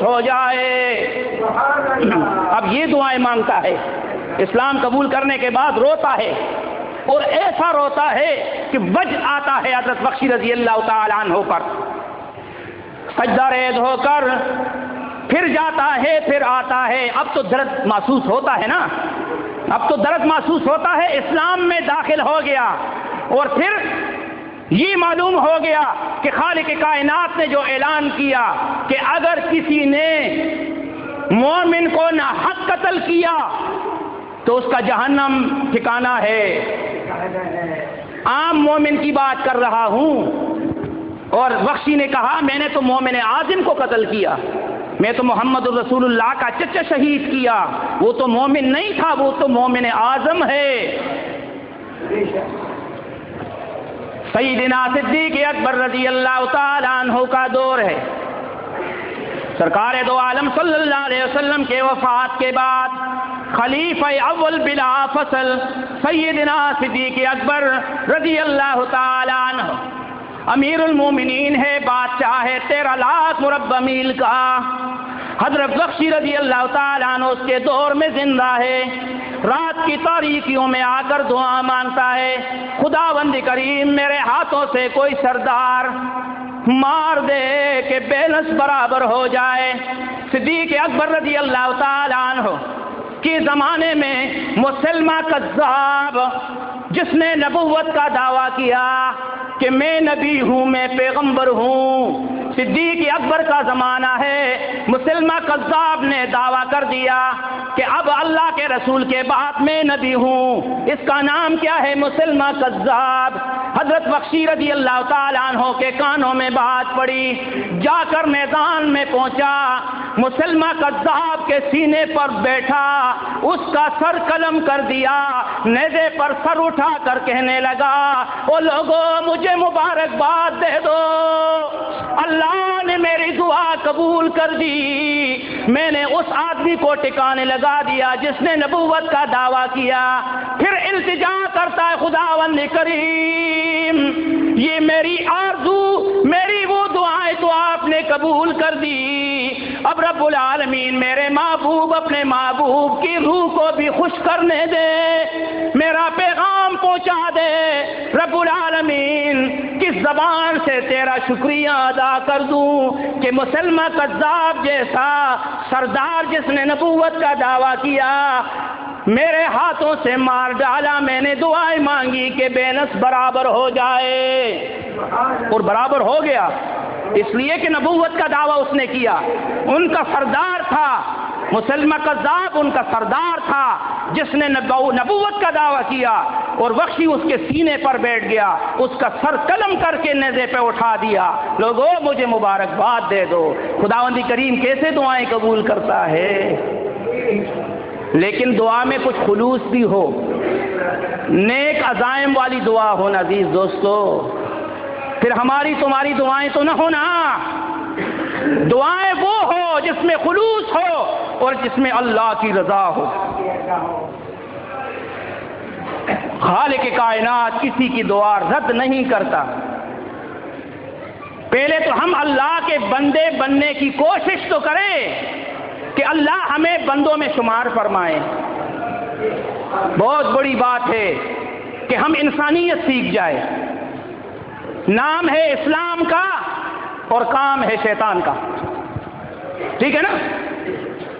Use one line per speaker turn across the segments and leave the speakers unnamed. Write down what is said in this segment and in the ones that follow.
ہو جائے۔ اب یہ دعائیں مانگتا ہے، اسلام قبول کرنے کے بعد روتا ہے، اور ایسا روتا ہے کہ وجد آتا ہے حضرت بخشی رضی اللہ تعالیٰ عنہ پر، سجدہ ریز ہو کر پھر جاتا ہے، پھر آتا ہے۔ اب تو درد محسوس ہوتا ہے نا، اب تو درد محسوس ہوتا ہے، اسلام میں داخل ہو گیا، اور پھر یہ معلوم ہو گیا کہ خالق کائنات نے جو اعلان کیا کہ اگر کسی نے مومن کو ناحق قتل کیا تو اس کا جہنم ٹھکانہ ہے۔ عام مومن کی بات کر رہا ہوں، اور بخشی نے کہا میں نے تو مومن اعظم کو قتل کیا، میں تو محمد الرسول اللہ کا چچا شہید کیا، وہ تو مومن نہیں تھا، وہ تو مومن اعظم ہے۔ سیدنا صدیق اکبر رضی اللہ تعالیٰ عنہ کا دور ہے۔ سرکار دو عالم صلی اللہ علیہ وسلم کے وفات کے بعد خلیفہ اول بلا فصل سیدنا صدیق اکبر رضی اللہ تعالیٰ عنہ امیر المومنین ہے، بادشاہ ہے 13 لاکھ مربع میل کا۔ حضرت بخشی رضی اللہ تعالیٰ عنہ اس کے دور میں زندہ ہے، رات کی تاریکیوں میں آ کر دعا مانگتا ہے، خداوند کریم میرے ہاتھوں سے کوئی سردار مار دے کہ بیلنس برابر ہو جائے۔ صدیق اکبر رضی اللہ تعالیٰ عنہ کے زمانے میں مسلمہ کذاب جس نے نبوت کا دعویٰ کیا کہ میں نبی ہوں، میں پیغمبر ہوں، صدیق اکبر کا زمانہ ہے، مسلمہ کذاب نے دعویٰ کر دیا کہ اب اللہ کے رسول کے بعد میں نبی ہوں، اس کا نام کیا ہے؟ مسلمہ کذاب۔ حضرت بخشی رضی اللہ تعالیٰ عنہ کے کانوں میں بات پڑی، جا کر میدان میں پہنچا، مسلمہ کذاب کے سینے پر بیٹھا، اس کا سر قلم کر دیا، نیزے پر سر اٹھا کر کہنے لگا او لوگوں مجھے مبارکباد دے دو، اللہ نے میری دعا قبول کر دی، میں نے اس آدمی کو ٹکانے لگا دیا جس نے نبوت کا دعویٰ کیا۔ پھر التجا کرتا ہے خداوند کریم یہ میری آرزو، میری وہ دعائیں تو آپ نے قبول کر دی، اب رب العالمین میرے محبوب اپنے محبوب کی روح کو بھی خوش کرنے دے، میرا پیغام پہنچا دے، رب العالمین کس زبان سے تیرا شکریہ ادا کر دوں کہ مسلمہ کذاب جیسا سردار جس نے نبوت کا دعویٰ کیا میرے ہاتھوں سے مار ڈالا، میں نے دعائیں مانگی کہ بیلنس برابر ہو جائے، اور برابر ہو گیا، اس لیے کہ نبوت کا دعویٰ اس نے کیا، ان کا سردار تھا، مسلمہ کذاب ان کا سردار تھا جس نے نبوت کا دعویٰ کیا، اور بخشی اس کے سینے پر بیٹھ گیا، اس کا سر قلم کر کے نیزے پہ اٹھا دیا، لوگوں مجھے مبارکباد دے دو۔ خداوند کریم کیسے دعائیں قبول کرتا ہے، لیکن دعا میں کچھ خلوص بھی ہو، نیک عزائم والی دعا ہو نا عزیز دوستو، پھر ہماری تمہاری دعائیں تو نہ ہونا، دعائیں وہ ہو جس میں خلوص ہو اور جس میں اللہ کی رضا ہو۔ خالق کائنات کسی کی دعا رد نہیں کرتا، پہلے تو ہم اللہ کے بندے بننے کی کوشش تو کریں کہ اللہ ہمیں بندوں میں شمار فرمائے۔ بہت بڑی بات ہے کہ ہم انسانیت سیکھ جائے، نام ہے اسلام کا اور کام ہے شیطان کا، ٹھیک ہے نا؟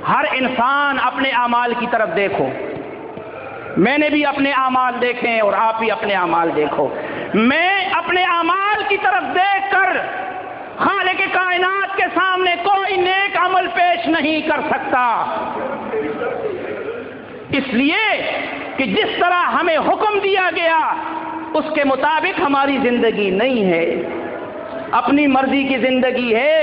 ہر انسان اپنے اعمال کی طرف دیکھو، میں نے بھی اپنے اعمال دیکھیں اور آپ بھی اپنے اعمال دیکھو، میں اپنے اعمال کی طرف دیکھ کر خالق کائنات کے سامنے کوئی نیک عمل پیش نہیں کر سکتا، اس لیے کہ جس طرح ہمیں حکم دیا گیا اس کے مطابق ہماری زندگی نہیں ہے، اپنی مرضی کی زندگی ہے،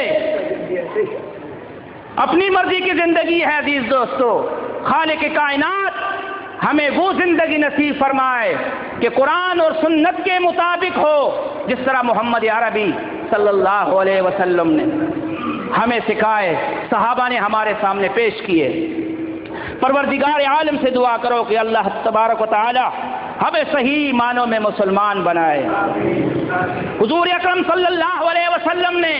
اپنی مرضی کی زندگی ہے۔ عزیز دوستو، خالق کائنات ہمیں وہ زندگی نصیب فرمائے کہ قرآن اور سنت کے مطابق ہو، جس طرح محمد عربی صلی اللہ علیہ وسلم نے ہمیں سکھائے، صحابہ نے ہمارے سامنے پیش کیے۔ پروردگار عالم سے دعا کرو کہ اللہ تبارک و تعالی ہمیں صحیح معنوں میں مسلمان بنائے۔ حضور اکرم صلی اللہ علیہ وسلم نے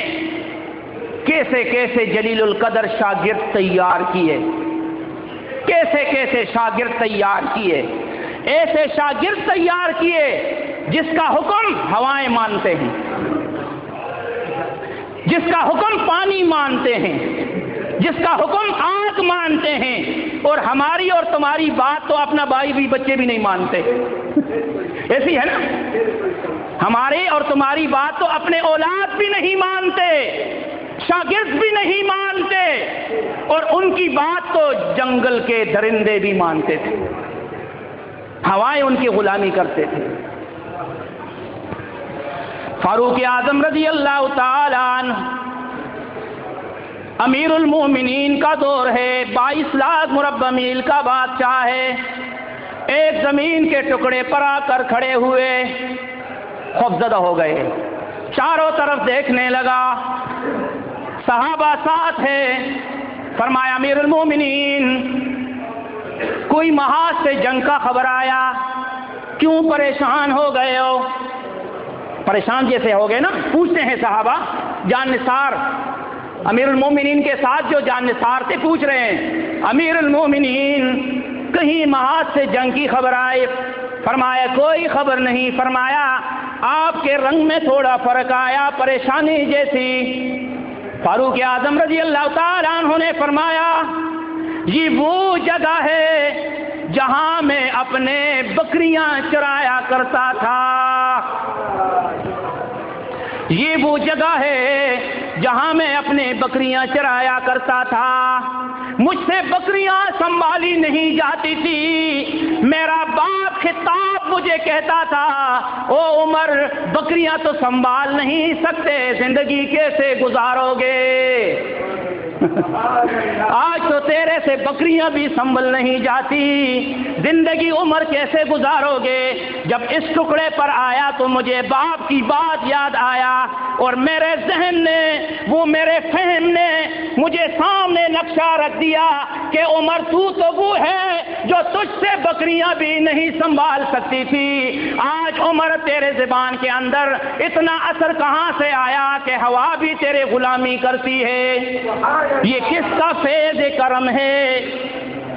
کیسے کیسے جلیل القدر شاگرد تیار کیے، کیسے کیسے شاگرد تیار کیے، ایسے شاگرد تیار کیے جس کا حکم ہوائیں مانتے ہیں، جس کا حکم پانی مانتے ہیں، جس کا حکم آنکھ مانتے ہیں، اور ہماری اور تمہاری بات تو اپنا بھائی بھی بچے بھی نہیں مانتے، ایسی ہے نا؟ ہماری اور تمہاری بات تو اپنے اولاد بھی نہیں مانتے، شاگرد بھی نہیں مانتے، اور ان کی بات تو جنگل کے درندے بھی مانتے تھے، ہوائیں ان کی غلامی کرتے تھے۔ فاروق اعظم رضی اللہ تعالی عنہ امیر المومنین کا دور ہے، 22 لاکھ مربع میل کا بادشاہ ہے، ایک زمین کے ٹکڑے پر آ کر کھڑے ہوئے، خوفزدہ ہو گئے، چاروں طرف دیکھنے لگا، صحابہ ساتھ ہے، فرمایا امیر المومنین کوئی محاذ سے جنگ کا خبر آیا، کیوں پریشان ہو گئے ہو؟ پریشان جیسے ہو گئے نا، پوچھتے ہیں صحابہ، جان نثار امیر المومنین کے ساتھ جو جان نثار تھے پوچھ رہے ہیں، امیر المومنین کہیں محاذ سے جنگ کی خبر آئی؟ فرمایا کوئی خبر نہیں، فرمایا آپ کے رنگ میں تھوڑا فرق آیا، پریشانی جیسی۔ فاروق اعظم رضی اللہ تعالیٰ عنہ نے فرمایا یہ وہ جگہ ہے جہاں میں اپنے بکریاں چرایا کرتا تھا، یہ وہ جگہ ہے جہاں میں اپنے بکریاں چرایا کرتا تھا، مجھ سے بکریاں سنبھالی نہیں جاتی تھی، میرا باپ خطاب مجھے کہتا تھا او عمر بکریاں تو سنبھال نہیں سکتے، زندگی کیسے گزارو گے؟ آج تو تیرے سے بکریاں بھی سنبھل نہیں جاتی، زندگی عمر کیسے گزارو گے؟ جب اس ٹکڑے پر آیا تو مجھے باپ کی بات یاد آیا، اور میرے ذہن نے، وہ میرے فہم نے مجھے سامنے نقشہ رکھ دیا کہ عمر تو وہ ہے جو تجھ سے بکریاں بھی نہیں سنبھال سکتی تھی، آج عمر تیرے زبان کے اندر اتنا اثر کہاں سے آیا کہ ہوا بھی تیرے غلامی کرتی ہے؟ یہ کس کا فیض کرم ہے؟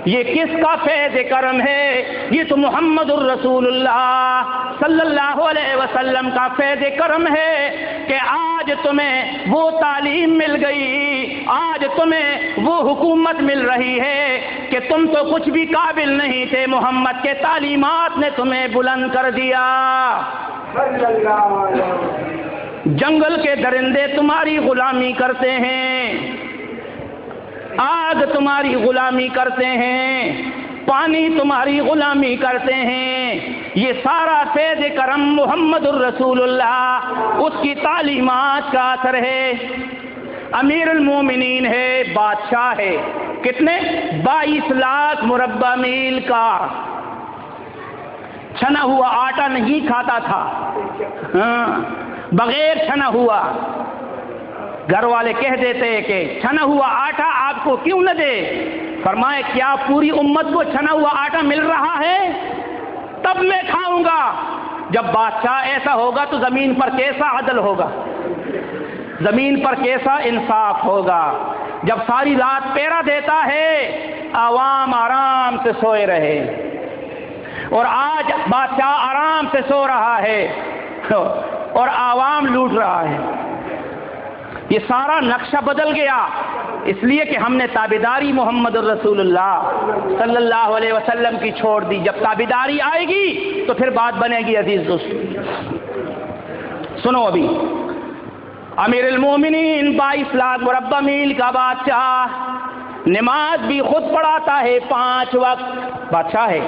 یہ کس کا فیض کرم ہے؟ یہ تو محمد الرسول اللہ صلی اللہ علیہ وسلم کا فیض کرم ہے کہ آج تمہیں وہ تعلیم مل گئی، آج تمہیں وہ حکومت مل رہی ہے کہ تم تو کچھ بھی قابل نہیں تھے، محمد کے تعلیمات نے تمہیں بلند کر دیا۔ جنگل کے درندے تمہاری غلامی کرتے ہیں، آگ تمہاری غلامی کرتے ہیں، پانی تمہاری غلامی کرتے ہیں، یہ سارا فیض کرم محمد الرسول اللہ، اس کی تعلیمات کا اثر ہے۔ امیر المومنین ہے، بادشاہ ہے، کتنے؟ 22 لاکھ مربع میل کا، چھنا ہوا آٹا نہیں کھاتا تھا، بغیر چھنا ہوا، گھر والے کہہ دیتے کہ چھنا ہوا آٹا آپ کو کیوں نہ دے؟ فرمائے کیا پوری امت کو چھنا ہوا آٹا مل رہا ہے؟ تب میں کھاؤں گا۔ جب بادشاہ ایسا ہوگا تو زمین پر کیسا عدل ہوگا، زمین پر کیسا انصاف ہوگا؟ جب ساری رات پہرا دیتا ہے عوام آرام سے سوئے رہے، اور آج بادشاہ آرام سے سو رہا ہے اور عوام لوٹ رہا ہے، یہ سارا نقشہ بدل گیا، اس لیے کہ ہم نے تابعداری محمد الرسول اللہ صلی اللہ علیہ وسلم کی چھوڑ دی۔ جب تابعداری آئے گی تو پھر بات بنے گی۔ عزیز دوست سنو، ابھی امیر المومنین 22 لاکھ مربع میل کا بادشاہ، نماز بھی خود پڑھاتا ہے 5 وقت، بادشاہ ہے،